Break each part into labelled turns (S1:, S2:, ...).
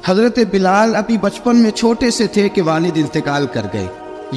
S1: حضرت بلال ابھی بچپن میں چھوٹے سے تھے کہ والد انتقال کر گئے.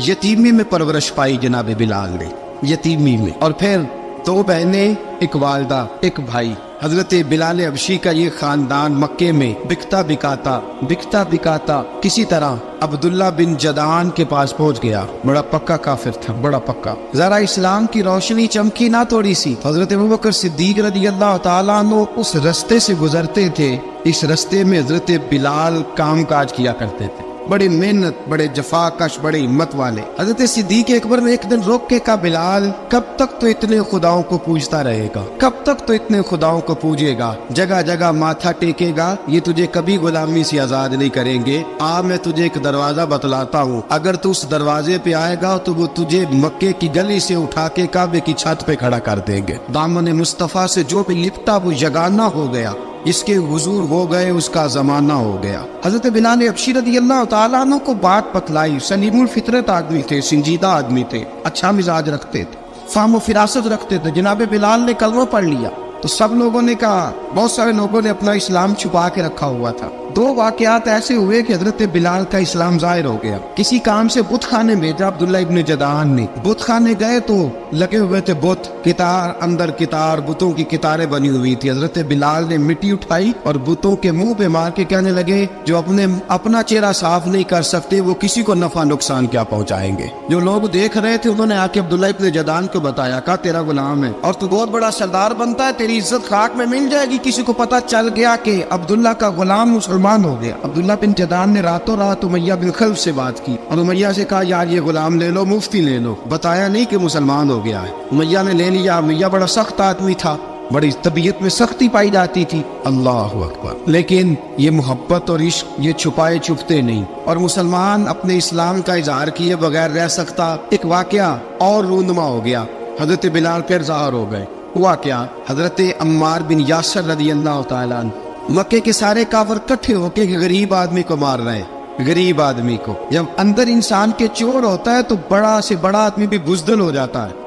S1: یتیمی میں پرورش پائی جناب بلال نے، یتیمی میں. اور پھر 2 بہنیں، ایک والدہ، ایک بھائی. حضرت بلال حبشی کا یہ خاندان مکے میں بکتا بکاتا کسی طرح عبداللہ بن جدعان کے پاس پہنچ گیا. بڑا پکا کافر تھا، بڑا پکا. ذرا اسلام کی روشنی چمکی نہ تھوڑی سی. حضرت ابوبکر صدیق رضی اللہ تعالیٰ عنہ اس رستے سے گزرتے تھے. اس رستے میں حضرت بلال کام کاج کیا کرتے تھے، بڑے محنت، بڑے جفا کش، بڑے ہمت والے. حضرت صدیق اکبر نے ایک دن روک کے کہا، بلال کب تک تو اتنے خداؤں کو پوجتا رہے گا، کب تک تو اتنے خداؤں کو پوجے گا، جگہ جگہ ماتھا ٹیکے گا، یہ تجھے کبھی غلامی سے آزاد نہیں کریں گے. میں تجھے ایک دروازہ بتلاتا ہوں، اگر تو اس دروازے پہ آئے گا تو وہ تجھے مکے کی گلی سے اٹھا کے کعبے کی چھت پہ کھڑا کر دیں گے. دامن مصطفیٰ سے جو بھی لپٹا وہ یگانہ ہو گیا، اس کے حضور ہو گئے، اس کا زمانہ ہو گیا. حضرت بلال حبشی رضی اللہ تعالیٰ عنہ کو بات پتلائی. سلیم الفطرت آدمی تھے، سنجیدہ آدمی تھے، اچھا مزاج رکھتے تھے، فہم و فراست رکھتے تھے. جناب بلال نے کلمہ پڑھ لیا تو سب لوگوں نے کہا، بہت سارے لوگوں نے اپنا اسلام چھپا کے رکھا ہوا تھا. 2 واقعات ایسے ہوئے کہ حضرت بلال کا اسلام ظاہر ہو گیا. کسی کام سے بت خانے بھیجا عبداللہ ابن جدعان نے. بت خانے گئے تو لگے ہوئے تھے بت، کتار اندر کتار، بتوں کی کتاریں بنی ہوئی تھی. حضرت بلال نے مٹی اٹھائی اور بتوں کے منہ پہ مار کے کہنے لگے، جو اپنا چہرہ صاف نہیں کر سکتے وہ کسی کو نفع نقصان کیا پہنچائیں گے. جو لوگ دیکھ رہے تھے انہوں نے آ کے عبداللہ ابن جدعان کو بتایا، کہا تیرا غلام ہے اور تو بہت بڑا سردار بنتا ہے، تیری عزت خاک میں مل جائے گی. کسی کو پتہ چل گیا کہ عبداللہ کا غلام مسلمان ہو گیا. عبداللہ بن جدعان نے راتوں رات امیہ بن خلف سے بات کی اور امیہ سے کہا، یار یہ غلام لے لو، مفتی لے لو. بتایا نہیں کہ مسلمان ہو گیا ہے. امیہ نے لے لیا. امیہ بڑا سخت آدمی تھا، بڑی طبیعت میں سختی پائی جاتی تھی. اللہ اکبر. لیکن یہ محبت اور عشق یہ چھپائے چھپتے نہیں، اور مسلمان اپنے اسلام کا اظہار کیے بغیر رہ سکتا. ایک واقعہ اور رونما ہو گیا. حضرت بلال پھر ظاہر ہو گئے. ہوا کیا؟ حضرت عمار بن یاسر رضی اللہ تعالیٰ عنہ، مکے کے سارے کافر کٹھے ہو کے غریب آدمی کو مار رہے ہیں. غریب آدمی کو جب اندر انسان کے چور ہوتا ہے تو بڑا سے بڑا آدمی بھی بزدل ہو جاتا ہے.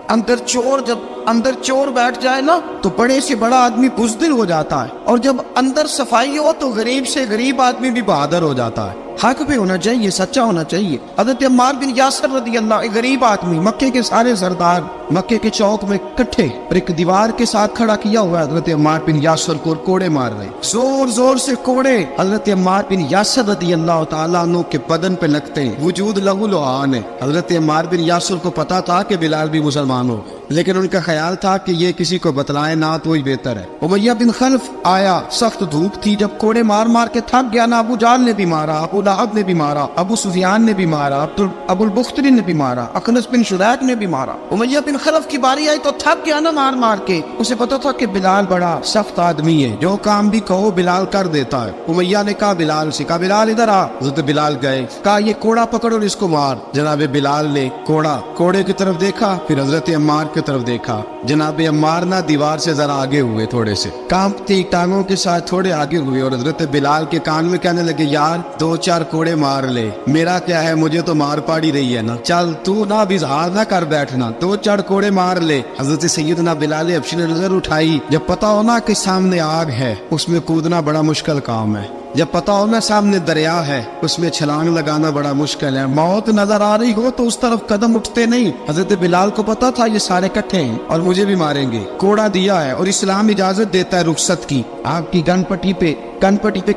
S1: جب اندر چور بیٹھ جائے نا تو بڑے سے بڑا آدمی بزدل ہو جاتا ہے، اور جب اندر صفائی ہو تو غریب سے غریب آدمی بھی بہادر ہو جاتا ہے. حق پہ ہونا چاہیے، سچا ہونا چاہیے. حضرت عمار بن یاسر رضی اللہ، ایک غریب آدمی، مکے کے سارے سردار مکے کے چوک میں کٹھے اور ایک دیوار کے ساتھ کھڑا کیا ہوا ہے. حضرت عمار بن یاسر کو کوڑے مار رہے، زور زور سے کوڑے حضرت عمار بن یاسر رضی اللہ تعالیٰ عنہ کے بدن پہ لگتے ہیں. وجود لہو لعان ہے. حضرت عمار بن یاسر کو پتا تھا کہ بلال بھی مسلمان ہو، لیکن ان کا خیال تھا کہ یہ کسی کو بتلائے نہ تو ہی بہتر ہے. امیہ بن خلف آیا، سخت دھوپ تھی، جب کوڑے مار مار کے تھک گیا نا، ابو جال نے بھی مارا، ابو لہب نے بھی مارا، ابو سفیان نے بھی مارا، ابو البختری نے بھی مارا، اخنس بن شریک نے بھی مارا. امیہ بن خلف کی باری آئی تو تھک گیا نا مار مار کے. اسے پتا تھا کہ بلال بڑا سخت آدمی ہے، جو کام بھی کہو بلال کر دیتا ہے. امیہ نے کہا بلال سے، کہا بلال ادھر آ. حضرت بلال گئے، کہا یہ کوڑا پکڑ اور اس کو مار. جناب بلال نے کوڑے کی طرف دیکھا، پھر حضرت عمار کی طرف دیکھا. جناب عمار نہ دیوار سے ذرا آگے ہوئے، تھوڑے سے کانپتی ٹانگوں کے ساتھ تھوڑے آگے ہوئے، اور حضرت بلال کے کان میں کہنے لگے، یار 2-4 کوڑے مار لے، میرا کیا ہے، مجھے تو مار پاڑی رہی ہے نا، چل تو نہ بھی اظہار نہ کر بیٹھنا، 2-4 کوڑے مار لے. حضرت سیدنا بلال حبشی نے نظر اٹھائی. جب پتا ہونا کہ سامنے آگ ہے اس میں کودنا بڑا مشکل کام ہے. جب پتا ہو نا سامنے دریا ہے اس میں چھلانگ لگانا بڑا مشکل ہے. موت نظر آ رہی ہو تو اس طرف قدم اٹھتے نہیں. حضرت بلال کو پتا تھا یہ سارے کٹھے ہیں اور مجھے بھی ماریں گے. کوڑا دیا ہے اور اسلام اجازت دیتا ہے رخصت کی. آپ کی گن پٹی پہ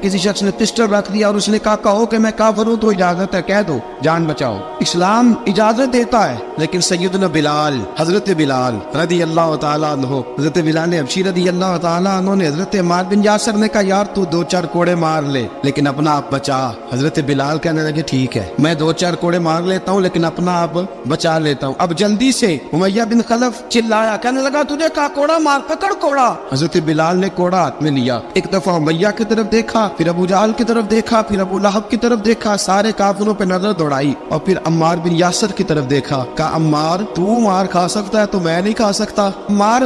S1: کسی شخص نے پسٹل رکھ دیا اور اس نے کہا کہو کہ میں کافر ہوں تو اجازت ہے، کہہ دو، جان بچاؤ. اسلام اجازت دیتا ہے. لیکن سیدنا بلال، حضرت بلال رضی اللہ تعالیٰ عنہ، حضرت بلال حبشی رضی اللہ تعالیٰ عنہ نے حضرت عمار بن یاسر نے کہا، یار تو 2-4 کوڑے مار لے لیکن اپنا آپ بچا. حضرت بلال کہنے لگے ٹھیک ہے، میں 2-4 کوڑے مار لیتا ہوں لیکن اپنا آپ بچا لیتا ہوں. اب جلدی سے امیہ بن خلف چلایا، کہنے لگا تجھے کہا کوڑا مار، پکڑ کوڑا. حضرت بلال نے کوڑا ہاتھ میں لیا، ایک دفعہ امیہ کی طرف دیکھا، پھر ابو جہل کی طرف دیکھا، پھر ابو لہب کی طرف دیکھا، سارے کافروں پہ نظر دوڑائی، اور پھر عمار بن یاسر کی طرف دیکھا. کہا عمار تو مار کھا سکتا ہے تو میں نہیں کھا سکتا. عمار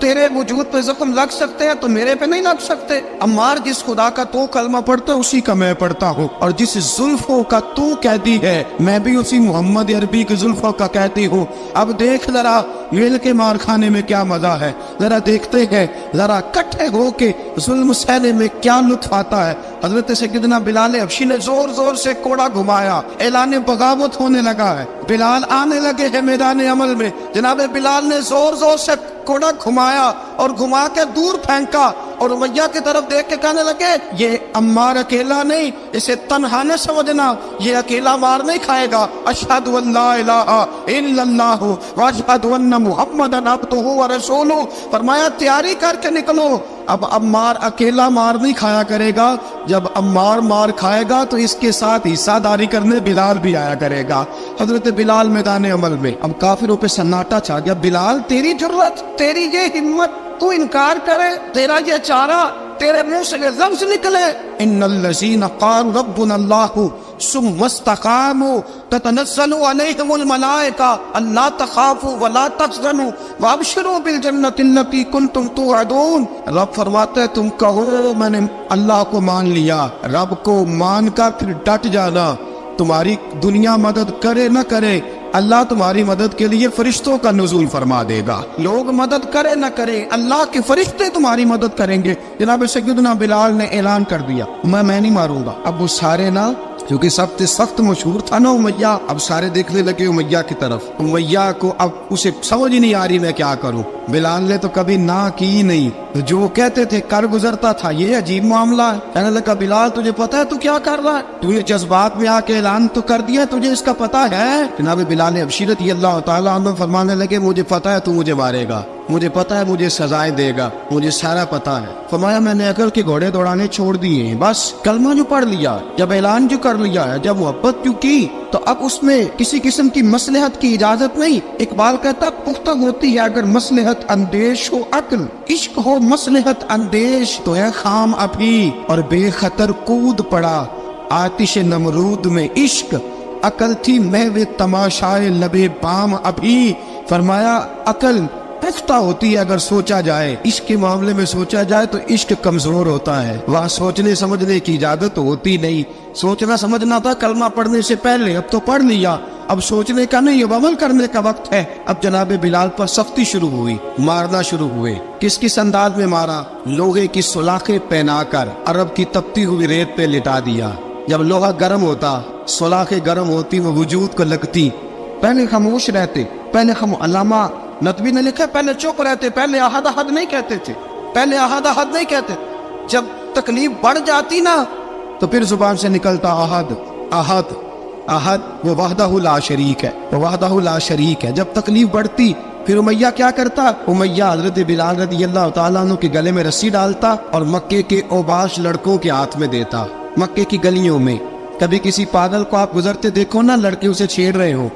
S1: تیرے وجود پہ زخم لگ سکتے ہیں تو میرے پہ نہیں لگ سکتے. عمار جس خدا کا تو کلمہ پڑھتا ہے اسی کا میں پڑھتا ہوں، اور جس زلفوں کا تو قیدی ہے میں بھی اسی محمد عربی کی زلفوں کا قیدی ہوں. اب دیکھ ذرا مل کے مار کھانے میں کیا مزہ ہے، ذرا دیکھتے ہیں، ذرا کٹھے ہو کے ظلم سہنے میں کیا کیا لطف آتا ہے. حضرت سیدنا بلال حبشی نے زور زور سے کوڑا گھمایا, اعلان بغاوت ہونے لگا ہے, بلال آنے لگے ہیں میدان عمل میں. جناب بلال نے زور زور سے کوڑا گھمایا اور گھما کے دور پھینکا, اور امیہ کی طرف دیکھ کے کہنے لگے یہ عمار اکیلا نہیں, اسے تنہا نہ سمجھنا, یہ اکیلا مار نہیں کھائے گا. اشہد ان لا الہ الا اللہ واشہد ان محمدن عبدہ ورسولہ. فرمایا تیاری کر کے نکلو, اب عمار اکیلا مار نہیں کھایا کرے گا, جب عمار مار کھائے گا تو اس کے ساتھ حصہ داری کرنے بلال بھی آیا کرے گا. حضرت بلال میدان عمل میں, اب کافروں پہ سناٹا چھا گیا. بلال تیری جرت, تیری یہ ہمت, تو انکار کرے, تیرا یہ چارہ, تیرے منہ سے یہ لفظ نکلے, ان الذین قالوا ربنا اللہ ثم استقاموا تتنزل علیہم الملائکہ الا تخافوا ولا تحزنوا وابشروا بالجنۃ التی کنتم توعدون. رب فرماتے ہیں تم کہو میں نے اللہ کو مان لیا, رب کو مان کر پھر ڈٹ جانا. تمہاری دنیا مدد کرے نہ کرے, اللہ تمہاری مدد کے لیے فرشتوں کا نزول فرما دے گا. لوگ مدد کرے نہ کرے, اللہ کے فرشتے تمہاری مدد کریں گے. جناب سیدنا بلال نے اعلان کر دیا میں نہیں ماروں گا. اب وہ سارے نا, کیونکہ سب سے سخت مشہور تھا نا امیہ, اب سارے دیکھنے لگے امیہ کی طرف. امیہ کو اب اسے سمجھ ہی نہیں آ رہی میں کیا کروں. بلال نے تو کبھی نہ کی نہیں, جو کہتے تھے کر گزرتا تھا. یہ عجیب معاملہ ہے. کہنے لگا بلال تجھے پتا ہے تو کیا کر رہا ہے, تو یہ جذبات میں آ کے اعلان تو کر دیا, تجھے اس کا پتا ہے. جناب بلال حبشی رضی اللہ تعالیٰ عنہ فرمانے لگے مجھے پتا ہے تو مجھے مارے گا, مجھے پتا ہے مجھے سزائیں دے گا, مجھے سارا پتا ہے. فرمایا میں نے عقل کے گھوڑے دوڑانے چھوڑ دیے ہیں, بس کلمہ جو پڑھ لیا, جب اعلان جو کر لیا ہے, جب محبت جو کی, تو اب اس میں کسی قسم کی مصلحت کی اجازت نہیں. اقبال کہتا پختہ ہوتی ہے اگر مصلحت اندیش ہو عقل, عشق ہو مصلحت اندیش تو ہے خام ابھی اور بے خطر کود پڑا آتش نمرود میں عشق, عقل تھی محو تماشائے لبے بام ابھی. فرمایا عقل پختہ ہوتی ہے اگر سوچا جائے, عشق کے معاملے میں سوچا جائے تو عشق کمزور ہوتا ہے, وہاں سوچنے سمجھنے کی اجازت ہوتی نہیں. سوچنا سمجھنا تھا کلمہ پڑھنے سے پہلے, اب تو پڑھ لیا, اب سوچنے کا نہیں, اب عمل کرنے کا وقت ہے. اب جناب بلال پر سختی شروع ہوئی, مارنا شروع ہوئے. کس انداز میں مارا, لوہے کی سلاخیں پہنا کر عرب کی تپتی ہوئی ریت پہ لٹا دیا. جب لوہا گرم ہوتا, سلاخیں گرم ہوتی, وہ وجود کو لگتی. پہلے خاموش رہتے, پہلے ہم علامہ ندوی نے لکھا پہلے چپ رہتے, پہلے احد احد نہیں کہتے تھے, پہلے احد احد نہیں کہتے. جب تکلیف بڑھ جاتی نا تو پھر زبان سے نکلتا احد احد احد. وہ وحدہ لا شریک ہے, وہ وحدہ لا شریک ہے. جب تکلیف بڑھتی پھر امیہ کیا کرتا, امیہ حضرت بلال رضی اللہ تعالیٰ عنہ کے گلے میں رسی ڈالتا اور مکے کے اوباش لڑکوں کے ہاتھ میں دیتا. مکے کی گلیوں میں کبھی کسی پاگل کو آپ گزرتے دیکھو نا, لڑکے اسے چھیڑ رہے ہو,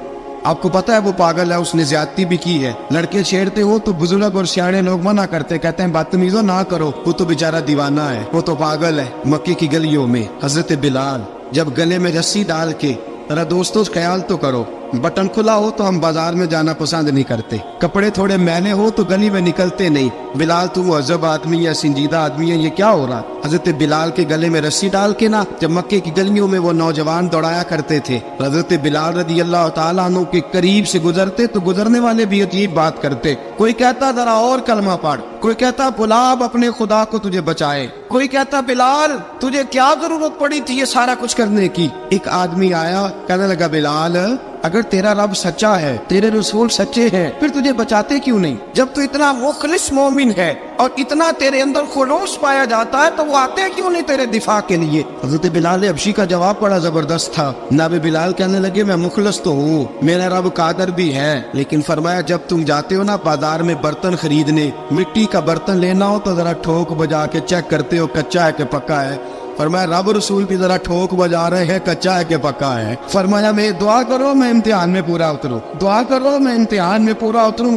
S1: آپ کو پتا ہے وہ پاگل ہے, اس نے زیادتی بھی کی ہے, لڑکے چھیڑتے ہو تو بزرگ اور سیاڑے لوگ منع کرتے, کہتے ہیں بدتمیزوں نہ کرو, وہ تو بیچارہ دیوانہ ہے, وہ تو پاگل ہے. مکے کی گلیوں میں حضرت بلال جب گلے میں رسی ڈال کے, ذرا دوستوں خیال تو کرو, بٹن کھلا ہو تو ہم بازار میں جانا پسند نہیں کرتے, کپڑے تھوڑے میلے ہو تو گلی میں نکلتے نہیں. بلال تو مہذب آدمی ہے, سنجیدہ آدمی ہے, یہ کیا ہو رہا. حضرت بلال کے گلے میں رسی ڈال کے نا جب مکے کی گلیوں میں وہ نوجوان دوڑایا کرتے تھے, حضرت بلال رضی اللہ تعالیٰ عنہ کے قریب سے گزرتے تو گزرنے والے بھی عجیب بات کرتے. کوئی کہتا ذرا اور کلمہ پڑھ, کوئی کہتا بلا اب اپنے خدا کو تجھے بچائے, کوئی کہتا بلال تجھے کیا ضرورت پڑی تھی یہ سارا کچھ کرنے کی. ایک آدمی آیا, کہنے لگا بلال اگر تیرا رب سچا ہے, تیرے رسول سچے ہیں, پھر تجھے بچاتے کیوں نہیں؟ جب تو اتنا مخلص مومن ہے اور اتنا تیرے اندر خلوص پایا جاتا ہے تو وہ آتے کیوں نہیں تیرے دفاع کے لیے؟ حضرت بلال حبشی کا جواب بڑا زبردست تھا. نبی بلال کہنے لگے میں مخلص تو ہوں, میرا رب قادر بھی ہے, لیکن فرمایا جب تم جاتے ہو نا بازار میں برتن خریدنے, مٹی کا برتن لینا ہو تو ذرا ٹھوک بجا کے چیک کرتے ہو کچا ہے کہ پکا ہے. فرمایا رب رسول بھی ذرا ٹھوک بجا رہے ہیں کچا ہے کہ پکا ہے. فرمایا میں دعا کرو میں امتحان میں پورا اتروں, دعا کرو میں امتحان میں پورا اتروں.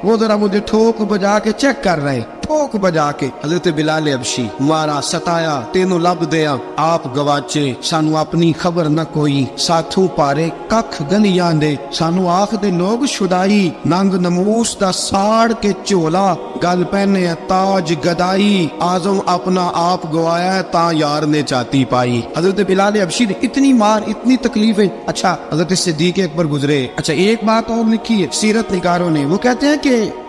S1: وہ ذرا مجھے ٹھوک بجا کے چیک کر رہے, ٹھوک بجا کے. حضرت بلال حبشی مارا ستایا تینوں لب دیا آپ گواچے, سانو اپنی خبر نہ کوئی, ساتھوں پارے ککھ گلیاں دے, سانو آخ دے لوگ شدائی, ننگ نموس دا ساڑ کے چولا, گل پہنے تاج گدائی, آزم اپنا آپ گوایا ہے تا یار نے چاتی پائی. حضرت بلال حبشی نے اتنی مار اتنی تکلیفیں. اچھا حضرت صدیق اکبر گزرے. اچھا ایک بات اور لکھی ہے سیرت نگاروں نے, وہ کہتے ہیں کہ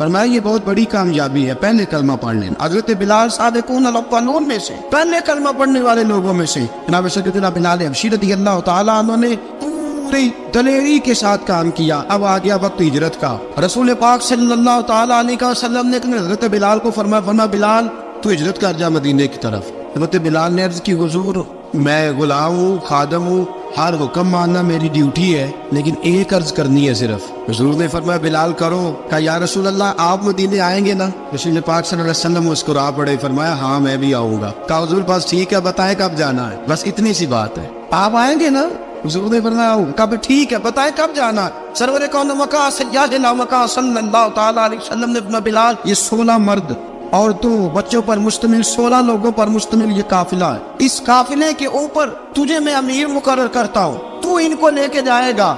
S1: فرمایا یہ بہت بڑی کامیابی ہے، پہلے کلمہ پڑھ لینا۔ حضرت بلال صادقون الاولون میں سے، پہلے کلمہ پڑھنے والے لوگوں میں سے جناب سیدنا بلال حبشی رضی اللہ تعالیٰ عنہ نے پوری دلیری کے ساتھ کام کیا۔ اب آ گیا وقت ہجرت کا۔ رسول پاک صلی اللہ تعالیٰ علیہ وسلم نے حضرت بلال کو فرمایا بلال تو ہجرت کر جا مدینے کی طرف۔ حضرت بلال نے عرض کی حضور میں غلام ہوں، خادم ہوں، ہر حکم ماننا میری ڈیوٹی ہے، لیکن ایک عرض کرنی ہے صرف۔ حضور نے فرمایا بلال کرو۔ کہا یا رسول اللہ آپ مدینے آئیں گے نا؟ رسول پاک صلی اللہ علیہ وسلم مسکرا پڑے، فرمایا ہاں میں بھی آؤں گا۔ کہا حضور بس ٹھیک ہے، بتائیں کب جانا ہے، بس اتنی سی بات ہے، آپ آئیں گے نا؟ حضور نے فرمایا آؤں۔ کہا ٹھیک ہے، بتائیں کب جانا ہے۔ سرور کون مکہ سیدنا مکہ صلی اللہ تعالیٰ علیہ وسلم نے فرمایا بلال یہ 16 مرد عورتوں بچوں پر مشتمل 16 لوگوں پر مشتمل یہ قافلہ ہے، اس قافلے کے اوپر تجھے میں امیر مقرر کرتا ہوں، تو ان کو لے کے جائے گا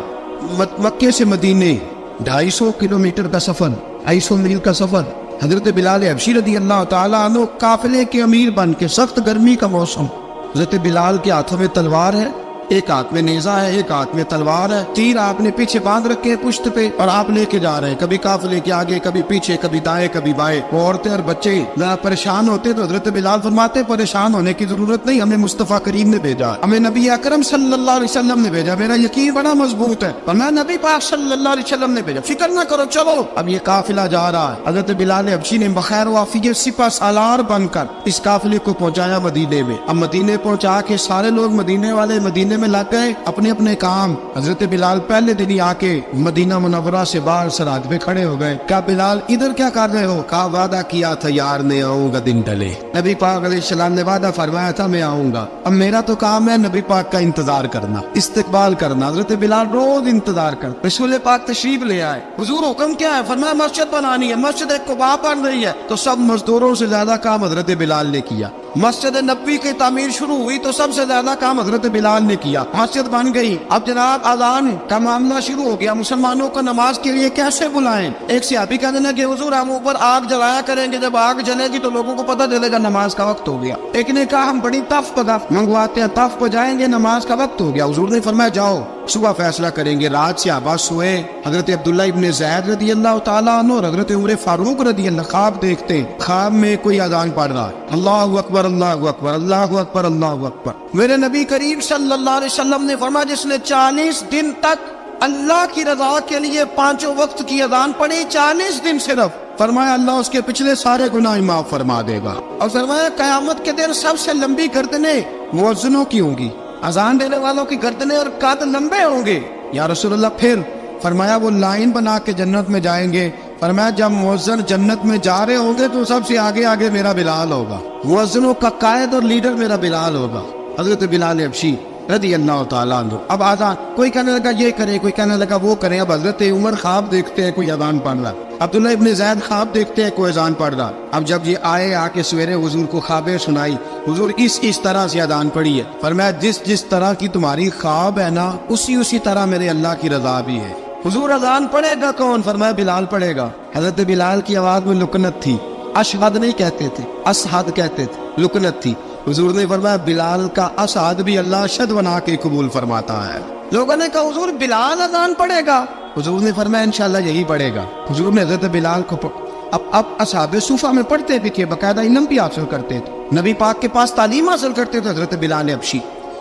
S1: مکے سے مدینے 250 کلومیٹر کا سفر، 250 میل کا سفر۔ حضرت بلال حبشی رضی اللہ تعالیٰ عنہ قافلے کے امیر بن کے، سخت گرمی کا موسم، حضرت بلال کے ہاتھوں میں تلوار ہے، ایک ہاتھ میں نیزہ ہے، ایک ہاتھ میں تلوار ہے، تیر آپ نے پیچھے باندھ رکھے پشت پہ اور آپ لے کے جا رہے ہیں، کبھی قافلے کے آگے، کبھی پیچھے، کبھی دائیں کبھی بائیں۔ وہ عورتیں اور بچے ذرا پریشان ہوتے تو حضرت بلال فرماتے پریشان ہونے کی ضرورت نہیں، ہمیں مصطفیٰ کریم نے بھیجا، ہمیں نبی اکرم صلی اللہ علیہ وسلم نے بھیجا، میرا یقین بڑا مضبوط ہے، اور میں نبی پاک صلی اللہ علیہ وسلم نے بھیجا، فکر نہ کرو چلو۔ اب یہ قافلہ جا رہا ہے، حضرت بلال حبشی نے بخیر و عافیت سپہ سالار بن کر اس قافلے کو پہنچایا مدینے میں۔ اب مدینے پہنچا کے سارے لوگ مدینے والے مدینے میں لگ گئے اپنے اپنے کام۔ حضرت بلال پہلے دن ہی آ کے مدینہ منورہ سے باہر سرحد پہ کھڑے ہو گئے۔ کہا بلال ادھر کیا کر رہے ہو؟ کہا وعدہ کیا تھا یار نے آؤں گا دن ڈلے، نبی پاک علیہ السلام نے وعدہ فرمایا تھا میں آؤں گا، اب میرا تو کام ہے نبی پاک کا انتظار کرنا، استقبال کرنا۔ حضرت بلال روز انتظار کر، رسول پاک تشریف لے آئے، حضور حکم کیا ہے؟ فرمایا مسجد بنانی ہے، مسجد قباء بن رہی ہے، تو سب مزدوروں سے زیادہ کام حضرت بلال نے کیا۔ مسجد نبوی کی تعمیر شروع ہوئی تو سب سے زیادہ کام حضرت بلال نے کیا، مسجد بن گئی۔ اب جناب اذان کا معاملہ شروع ہو گیا، مسلمانوں کو نماز کے لیے کیسے بلائیں؟ ایک صحابی کہتے ہیں کہ حضور ہم اوپر آگ جلایا کریں گے، جب آگ جلے گی تو لوگوں کو پتہ چلے گا نماز کا وقت ہو گیا۔ ایک نے کہا ہم بڑی تف منگواتے ہیں، تف بجائیں گے، نماز کا وقت ہو گیا۔ حضور نے فرمایا جاؤ صبح فیصلہ کریں گے۔ رات صحابہ سوئے، حضرت عبداللہ ابن زید رضی اللہ تعالیٰ عنہ اور حضرت عمر فاروق رضی اللہ خواب دیکھتے ہیں، خواب میں کوئی اذان پڑھ رہا ہے، اللہ اکبر اللہ اکبر اللہ اکبر اللہ اکبر۔ میرے نبی کریم صلی اللہ علیہ وسلم نے فرمایا جس نے 40 دن تک اللہ کی رضا کے لیے 5 وقت کی اذان پڑھی، 40 دن صرف، فرمایا اللہ اس کے پچھلے سارے گناہ معاف فرما دے گا۔ اور فرمایا قیامت کے دن سب سے لمبی گردنیں مؤذنوں کی ہوں گی، اذان دینے والوں کی گردنیں اور قد لمبے ہوں گے۔ یا رسول اللہ پھر؟ فرمایا وہ لائن بنا کے جنت میں جائیں گے، فرمایا جب مؤذن جنت میں جا رہے ہوں گے تو سب سے آگے آگے میرا بلال ہوگا، مؤذنوں کا قائد اور لیڈر میرا بلال ہوگا، حضرت بلال حبشی رضی اللہ تعالیٰ عنہ۔ اب آزان کوئی کہنے لگا یہ کرے، کوئی کہنے لگا وہ کرے۔ اب حضرت عمر خواب دیکھتے ہیں کوئی اذان پڑھ رہا، عبداللہ ابن زید خواب دیکھتے ہیں کوئی اذان پڑھ رہا۔ اب جب یہ آئے آ کے سویرے حضور کو خوابیں سنائی، حضور اس طرح سے اذان پڑھی ہے، فرمایا جس طرح کی تمہاری خواب ہے نا اسی طرح میرے اللہ کی رضا بھی ہے۔ حضور اذان پڑھے گا کون؟ فرمایا بلال پڑھے گا۔ حضرت بلال کی آواز میں لکنت تھی، اشہد نہیں کہتے تھے، اسہد کہتے تھے، لکنت تھی۔ حضور نے فرمایا بلال کا اسعد بھی اللہ اشہد بنا کے قبول فرماتا ہے۔ لوگوں نے کہا حضور بلال اذان پڑھے گا؟ حضور نے فرمایا انشاءاللہ یہی پڑھے گا۔ حضور نے حضرت بلال کو اب اصحاب صوفہ میں پڑھتے بھی تھے، باقاعدہ علم بھی حاصل کرتے تھے، نبی پاک کے پاس تعلیم حاصل کرتے تھے حضرت بلال حبشی۔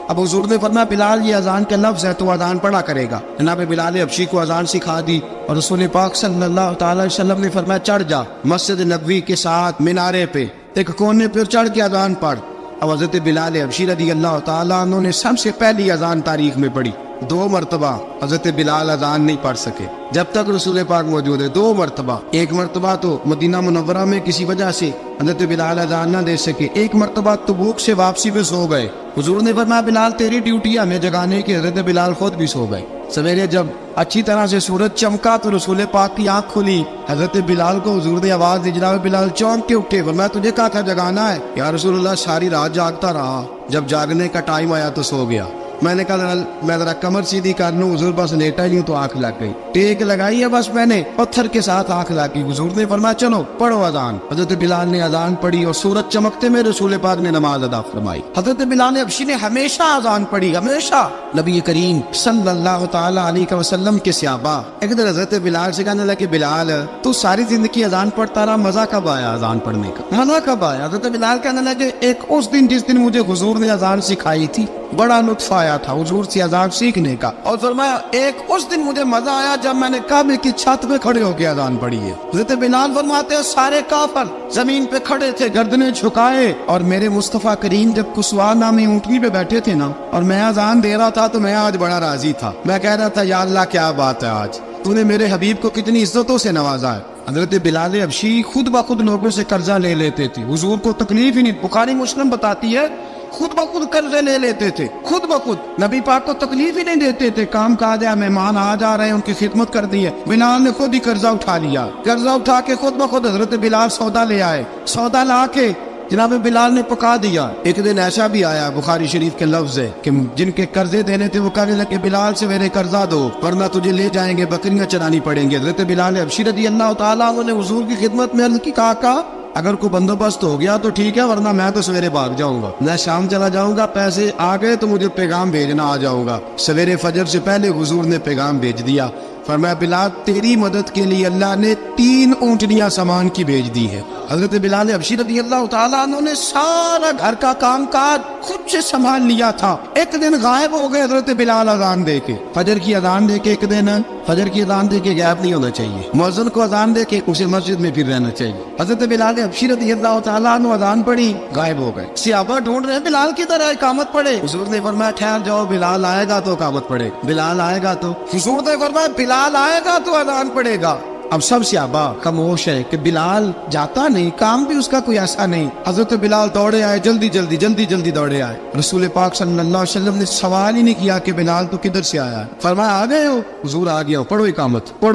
S1: اب حضور نے فرمایا بلال یہ اذان کا لفظ ہے تو اذان پڑھا کرے گا۔ جناب بلال حبشی کو اذان سکھا دی اور رسول پاک صلی اللہ تعالی وسلم نے فرمایا چڑھ جا مسجد نبوی کے ساتھ مینارے پہ ایک کونے پہ چڑھ کے اذان پڑھ۔ اب حضرت بلال حبشی رضی اللہ تعالیٰ عنہ نے سب سے پہلی اذان تاریخ میں پڑھی، 2 مرتبہ حضرت بلال اذان نہیں پڑھ سکے جب تک رسول پاک موجود ہے، 2 مرتبہ۔ ایک مرتبہ تو مدینہ منورہ میں کسی وجہ سے حضرت بلال اذان نہ دے سکے، ایک مرتبہ تبوک سے واپسی پہ سو گئے۔ حضور نے فرمایا بلال تیری ڈیوٹی ہے ہمیں جگانے کی، حضرت بلال خود بھی سو گئے۔ سویرے جب اچھی طرح سے سورج چمکا تو رسول پاک کی آنکھ کھلی، حضرت بلال کو حضور نے آواز دی، جناب بلال چونک کے اٹھے، فرمایا تجھے کہا تھا جگانا ہے؟ یا رسول اللہ ساری رات جاگتا رہا، جب جاگنے کا ٹائم آیا تو سو گیا۔ میں نے کہا میں ذرا کمر سیدھی کر لوں، حضور بس لیٹا ہی ہوں تو آنکھ لگ گئی، ٹیک لگائی ہے بس میں نے، پتھر کے ساتھ آنکھ لگ گئی۔ حضور نے فرمایا چلو پڑھو اذان۔ حضرت بلال نے اذان پڑھی اور سورج چمکتے میں رسول پاک نے نماز ادا فرمائی۔ حضرت بلال حبشی نے ہمیشہ اذان پڑھی، ہمیشہ۔ نبی کریم صلی اللہ تعالی علیہ وسلم کے صحابہ ایک دن حضرت بلال سے کہنے لگے بلال تو ساری زندگی اذان پڑھتا رہا، مزہ کب آیا اذان پڑھنے کا، مزہ کب آیا؟ حضرت بلال کہنے لگے ایک اس دن جس دن مجھے حضور نے اذان سکھائی تھی بڑا لطف آیا تھا حضور سے اذان سیکھنے کا، اور فرمایا ایک اس دن مجھے مزہ آیا جب میں نے کعبے کی چھت پہ کھڑے ہو کے اذان پڑھی ہے۔ حضرت بلال فرماتے ہیں سارے کافر زمین پہ کھڑے تھے گردنیں جھکائے، اور میرے مصطفیٰ کریم جب کسوا نامی اونٹنی پہ بیٹھے تھے نا اور میں اذان دے رہا تھا تو میں آج بڑا راضی تھا، میں کہہ رہا تھا یا اللہ کیا بات ہے، آج تو نے میرے حبیب کو کتنی عزتوں سے نوازا ہے۔ حضرت بلال حبشی خود بخود لوگوں سے قرضہ لے لیتے تھے، حضور کو تکلیف ہی نہیں، بخاری مسلم بتاتی ہے خود بخود قرضے لے لیتے تھے، خود بخود، نبی پاک کو تکلیف ہی نہیں دیتے تھے، کام کاج ہے، مہمان آ جا رہے ہیں ان کی خدمت کر دی ہے، بلال نے خود ہی قرضہ اٹھا لیا، قرضہ اٹھا کے خود بخود حضرت بلال سودا لے آئے، سودا لا کے جناب بلال نے پکا دیا۔ ایک دن ایسا بھی آیا بخاری شریف کے لفظ ہے کہ جن کے قرضے دینے تھے وہ کہنے لگے بلال سے میرے قرضہ دو ورنہ تجھے لے جائیں گے، بکریاں چرانی پڑیں گے۔ حضرت بلال حبشی رضی اللہ تعالیٰ عنہ نے حضور کی خدمت میں عرض کی، کہا اگر کوئی بندوبست ہو گیا تو ٹھیک ہے ورنہ میں تو سویرے بھاگ جاؤں گا، میں شام چلا جاؤں گا، پیسے آ گئے تو مجھے پیغام بھیجنا، آ جاؤں گا۔ سویرے فجر سے پہلے حضور نے پیغام بھیج دیا، فرمایا بلال تیری مدد کے لیے اللہ نے 3 اونٹنیاں سامان کی بھیج دی ہے۔ حضرت بلال حبشی رضی اللہ تعالیٰ عنہ نے سارا گھر کا کام کاج خود سے سنبھال لیا تھا۔ ایک دن غائب ہو گئے حضرت بلال اذان دے کے، فجر کی اذان دے کے، ایک دن فجر کی اذان دے کے غائب نہیں ہونا چاہیے، مؤذن کو اذان دے کے اسے مسجد میں پھر رہنا چاہیے۔ حضرت بلال حبشی رضی اللہ تعالیٰ عنہ اذان پڑھی، غائب ہو گئے، صحابہ ڈھونڈ رہے ہیں بلال کی طرح اقامت پڑھے، حضور نے فرمایا ٹھہر جاؤ، بلال آئے گا تو اقامت پڑھے، بلال آئے گا تو، حضور نے فرمایا بلال آئے گا تو اذان پڑھے گا۔ اب سب صحابہ خاموش ہے کہ بلال جاتا نہیں، کام بھی اس کا کوئی ایسا نہیں۔ حضرت بلال دوڑے آئے، جلدی جلدی دوڑے آئے۔ رسول پاک صلی اللہ علیہ وسلم نے سوال ہی نہیں کیا کہ بلال تو کدھر سے آیا ہے، فرمایا آ گئے ہو؟ حضور آ گیا ہو، پڑھو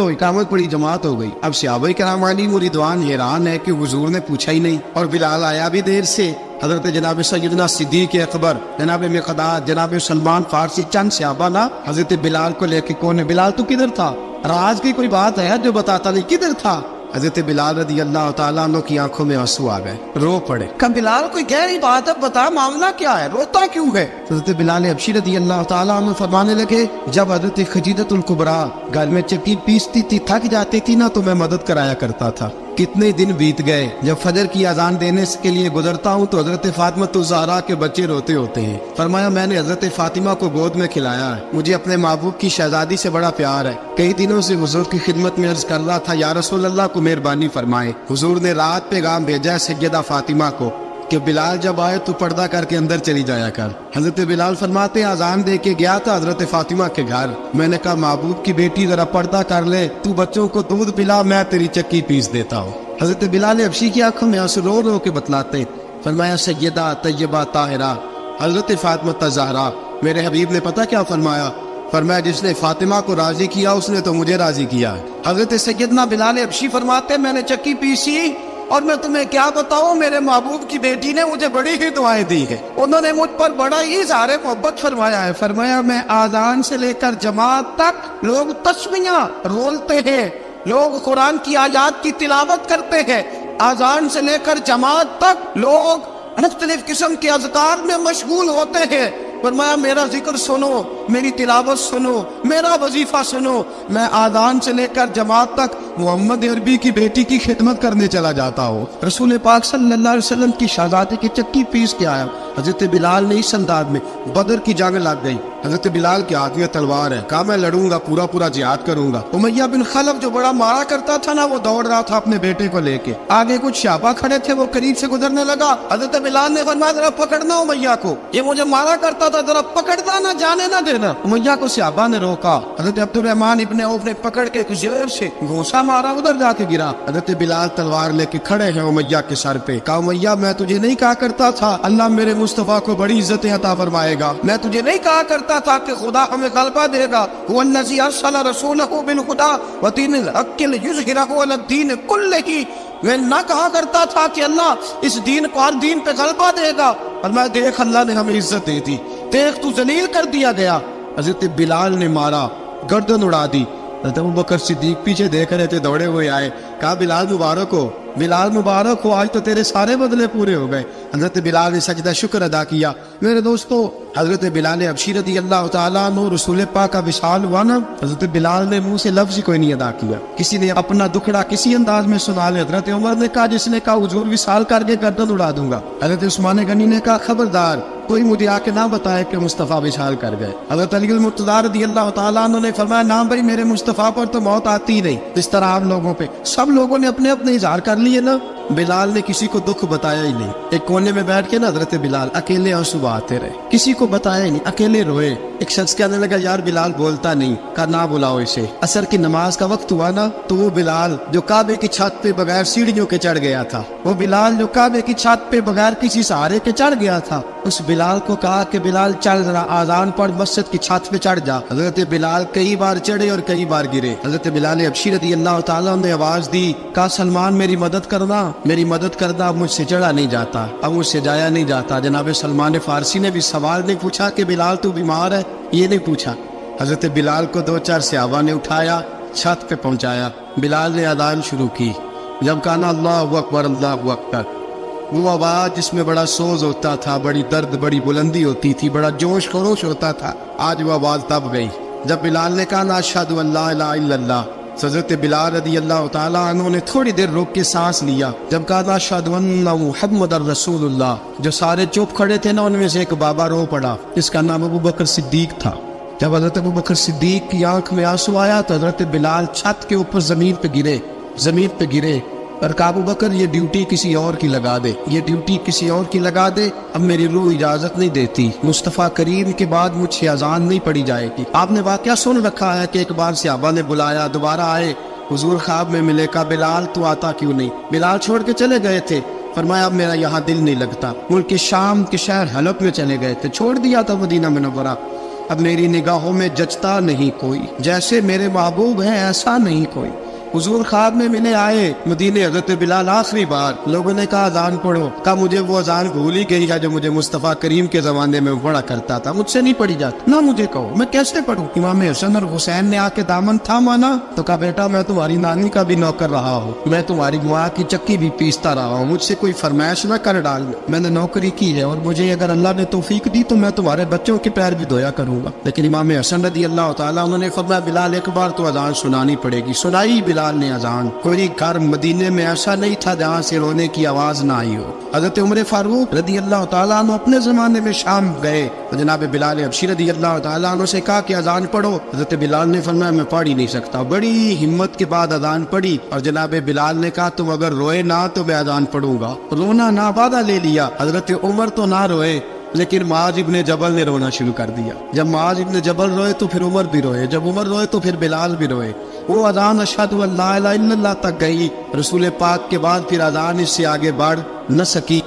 S1: اقامت پڑھی، جماعت ہو گئی۔ اب صحابہ کرام علی مریدوان حیران ہے کہ حضور نے پوچھا ہی نہیں اور بلال آیا بھی دیر سے۔ حضرت جناب سیدنا صدیق اکبر، جناب مقداد، جناب سلمان فارسی، چند صحابہ نا حضرت بلال کو لے کے کون ہے بلال تو کدھر تھا، راز کی کوئی بات ہے جو بتاتا نہیں کدھر تھا؟ حضرت بلال رضی اللہ تعالیٰ عنہ کی آنکھوں میں آنسو آ گئے، رو پڑے، کہ بلال کوئی گہری بات ہے، بتا معاملہ کیا ہے، روتا کیوں ہے؟ حضرت بلال حبشی رضی اللہ تعالیٰ عنہ فرمانے لگے جب حضرت خدیجۃ الکبریٰ گھر میں چکی پیستی تھی، تھک جاتی تھی نا تو میں مدد کرایا کرتا تھا۔ کتنے دن بیت گئے، جب فجر کی اذان دینے کے لیے گزرتا ہوں تو حضرت فاطمہ الزہرا کے بچے روتے ہوتے ہیں، فرمایا میں نے حضرت فاطمہ کو گود میں کھلایا ہے، مجھے اپنے محبوب کی شہزادی سے بڑا پیار ہے، کئی دنوں سے حضور کی خدمت میں عرض کر رہا تھا یا رسول اللہ کو مہربانی فرمائے۔ حضور نے رات پیغام بھیجا ہے سیدہ فاطمہ کو کہ بلال جب آئے تو پردہ کر کے اندر چلی جایا کر۔ حضرت بلال فرماتے ہیں اذان دے کے گیا تھا حضرت فاطمہ کے گھر، میں نے کہا محبوب کی بیٹی ذرا پردہ کر لے، تو بچوں کو دودھ پلا، میں تیری چکی پیس دیتا ہوں۔ حضرت بلال حبشی کی آنکھوں میں آنسو رو رو کے بتلاتے، فرمایا سیدہ طیبہ طاہرہ حضرت فاطمہ الزہرا، میرے حبیب نے پتہ کیا فرمایا؟ فرمایا جس نے فاطمہ کو راضی کیا اس نے تو مجھے راضی کیا۔ حضرت سیدنا بلال حبشی فرماتے میں نے چکی پیسی اور میں تمہیں کیا بتاؤں، میرے محبوب کی بیٹی نے مجھے بڑی ہی دعائیں دی ہے، انہوں نے مجھ پر بڑا ہی اظہار محبت فرمایا ہے۔ فرمایا میں آذان سے لے کر جماعت تک لوگ تسبیحاں رولتے ہیں، لوگ قرآن کی آیات کی تلاوت کرتے ہیں، آذان سے لے کر جماعت تک لوگ مختلف قسم کے اذکار میں مشغول ہوتے ہیں۔ فرمایا میرا ذکر سنو، میری تلاوت سنو، میرا وظیفہ سنو، میں آذان سے لے کر جماعت تک محمد عربی کی بیٹی کی خدمت کرنے چلا جاتا ہوں۔ رسول پاک صلی اللہ علیہ وسلم کی شہزادی کی چکی پیس کے آیا۔ حضرت بلال نے اس انداز میں بدر کی جنگ لگ گئی، حضرت بلال کے ہاتھ میں تلوار ہے، کہا میں لڑوں گا، پورا جہاد کروں گا۔ امیہ بن خلف جو بڑا مارا کرتا تھا نا وہ دوڑ رہا تھا اپنے بیٹے کو لے کے، آگے کچھ صحابہ کھڑے تھے، وہ قریب سے گزرنے لگا، حضرت بلال نے فرمایا ذرا پکڑنا امیہ کو، یہ مجھے مارا کرتا تھا، ذرا پکڑنا نہ جانے نہ دینا۔ امیہ کو صحابہ نے روکا، حضرت عبد الرحمن ابن عوف نے پکڑ کے زور سے گھونسا مارا، ادھر جا کے گرا۔ حضرت بلال تلوار لے کے کھڑے ہیں امیہ کے سر پہ، کہا امیہ میں تجھے نہیں کہا کرتا تھا اللہ میرے مصطفیٰ کو بڑی عزتیں عطا فرمائے گا، میں تجھے نہیں کہا کرتا تھا کہ خدا ہمیں غلبہ دے گا، هو الذی ارسل رسولہ بالہدی ودین الحق لیظہرہ علی الدین کلہ، میں نہ کہا کرتا تھا کہ اللہ اس دین کو ہر دین پہ غلبہ دے گا، اور میں دیکھ اللہ نے ہمیں عزت دی تھی، دیکھ تو ذلیل کر دیا گیا۔ حضرت بلال نے مارا، گردن اڑا دی۔ حضرت ابوبکر صدیق پیچھے دیکھ رہے تھے، دوڑے ہوئے آئے، کہا بلال مبارک ہو، بلال مبارک ہو، آج تو تیرے سارے بدلے پورے ہو گئے۔ حضرت بلال نے سجدہ شکر ادا کیا۔ میرے دوستو، حضرت بلال حبشی رضی اللہ تعالیٰ عنہ رسول پاک کا وصال ہوا نا، حضرت بلال نے منہ سے لفظ کوئی نہیں ادا کیا۔ کسی نے اپنا دکھڑا کسی انداز میں سنا لے، حضرت عمر نے کہا جس نے کہا حضور وصال کر کے گردن اڑا دوں گا۔ حضرت عثمان غنی نے کہا خبردار کوئی مجھے آ کے نہ بتائے کہ مصطفیٰ وصال کر گئے۔ حضرت علی المرتضیٰ رضی اللہ تعالیٰ عنہ نے فرمایا نہ بھائی میرے مصطفیٰ پر تو موت آتی نہیں، اس طرح آپ لوگوں پہ سب لوگوں نے اپنے اپنے اظہار کر لیے نا، بلال نے کسی کو دکھ بتایا ہی نہیں۔ ایک کونے میں بیٹھ کے نا حضرت بلال اکیلے آنسو بہاتے رہے، کسی کو بتایا ہی نہیں، اکیلے روئے۔ ایک شخص کہنے لگا یار بلال بولتا نہیں، کہا نہ بلاؤ اسے۔ عصر کی نماز کا وقت ہوا نا، تو وہ بلال جو کعبے کی چھت پہ بغیر سیڑھیوں کے چڑھ گیا تھا، وہ بلال جو کعبے کی چھت پہ بغیر کسی سہارے کے چڑھ گیا تھا، اس بلال کو کہا کہ بلال چل ذرا آذان پڑھ، مسجد کی چھت پہ چڑھ جا۔ حضرت بلال کئی بار چڑھے اور کئی بار گرے۔ حضرت بلال حبشی رضی اللہ تعالیٰ نے آواز دی، کہا سلمان میری مدد کرنا، میری مدد کرنا، اب مجھ سے چڑھا نہیں جاتا، اب مجھ سے جایا نہیں جاتا۔ جناب سلمان فارسی نے بھی سوال نہیں پوچھا کہ بلال تو بیمار ہے، یہ نہیں پوچھا۔ حضرت بلال کو دو چار صحابہ نے اٹھایا، چھت پہ پہنچایا، بلال نے اذان شروع کی۔ جب کہا نا اللہ اکبر اللہ اکبر، وہ آواز جس میں بڑا سوز ہوتا تھا، بڑی درد، بڑی بلندی ہوتی تھی، بڑا جوش خروش ہوتا تھا، آج وہ آواز دب گئی۔ جب بلال نے کہا نا اشہد ان لا الہ الا اللہ، حضرت بلال رضی اللہ تعالیٰ عنہ نے تھوڑی دیر روک کے سانس لیا۔ جب کہا نا اشہد ان محمد رسول اللہ، جو سارے چپ کھڑے تھے نا ان میں سے ایک بابا رو پڑا، اس کا نام ابوبکر صدیق تھا۔ جب حضرت ابوبکر صدیق کی آنکھ میں آنسو آیا تو حضرت بلال چھت کے اوپر زمین پہ گرے اور کہا ابوبکر یہ ڈیوٹی کسی اور کی لگا دے، یہ ڈیوٹی کسی اور کی لگا دے، اب میری روح اجازت نہیں دیتی، مصطفیٰ کریم کے بعد مجھ سے اذان نہیں پڑی جائے گی۔ آپ نے واقعہ سن رکھا ہے کہ ایک بار صحابہ نے بلایا، دوبارہ آئے، حضور خواب میں ملے، کہا بلال تو آتا کیوں نہیں؟ بلال چھوڑ کے چلے گئے تھے، فرمایا اب میرا یہاں دل نہیں لگتا، ملک شام کے شہر حلب میں چلے گئے تھے، چھوڑ دیا تھا مدینہ منورہ، اب میری نگاہوں میں جچتا نہیں کوئی، جیسے میرے محبوب ہیں ایسا نہیں کوئی۔ حضور خواب میں ملے، آئے مدینے، حضرت بلال آخری بار، لوگوں نے کہا اذان پڑھو، کہا مجھے وہ اذان بھول ہی گئی ہے جو مجھے مصطفیٰ کریم کے زمانے میں پڑھا کرتا تھا، مجھ سے نہیں پڑھی جاتی، نہ مجھے کہو میں کیسے پڑھوں۔ امام حسن اور حسین نے آ کے دامن تھاما نا، تو کہا بیٹا میں تمہاری نانی کا بھی نوکر رہا ہوں، میں تمہاری ماں کی چکی بھی پیستا رہا ہوں، مجھ سے کوئی فرمائش نہ کر ڈال، میں نے نوکری کی ہے اور مجھے اگر اللہ نے توفیق دی تو میں تمہارے بچوں کے پیر بھی دھویا کروں گا۔ لیکن امام حسن رضی اللہ تعالیٰ انہوں نے فرمایا بلال ایک بار تو اذان سنانی پڑے گی۔ سنائی بلال نے اذان۔ کوئی گھر مدینے میں ایسا نہیں تھا جہاں سے رونے کی آواز نہ آئی ہو۔ حضرت عمر فاروق رضی اللہ تعالیٰ عنہ اپنے زمانے میں شام گئے تو جناب بلال حبشی رضی اللہ تعالیٰ عنہ سے کہا کہ اذان پڑھو، حضرت بلال نے فرمایا میں پڑھ ہی نہیں سکتا، بڑی ہمت کے بعد اذان پڑھی، اور جناب بلال نے کہا تم اگر روئے نہ تو میں اذان پڑھوں گا۔ رونا نہ وعدہ لے لیا۔ حضرت عمر تو نہ روئے لیکن معاذ ابن جبل نے رونا شروع کر دیا۔ جب معاذ ابن جبل روئے تو پھر عمر بھی روئے، جب عمر روئے تو پھر بلال بھی روئے۔ وہ اذان اشہد ان لا الہ الا اللہ تک گئی، رسول پاک کے بعد پھر اذان اس سے آگے بڑھ نہ سکی۔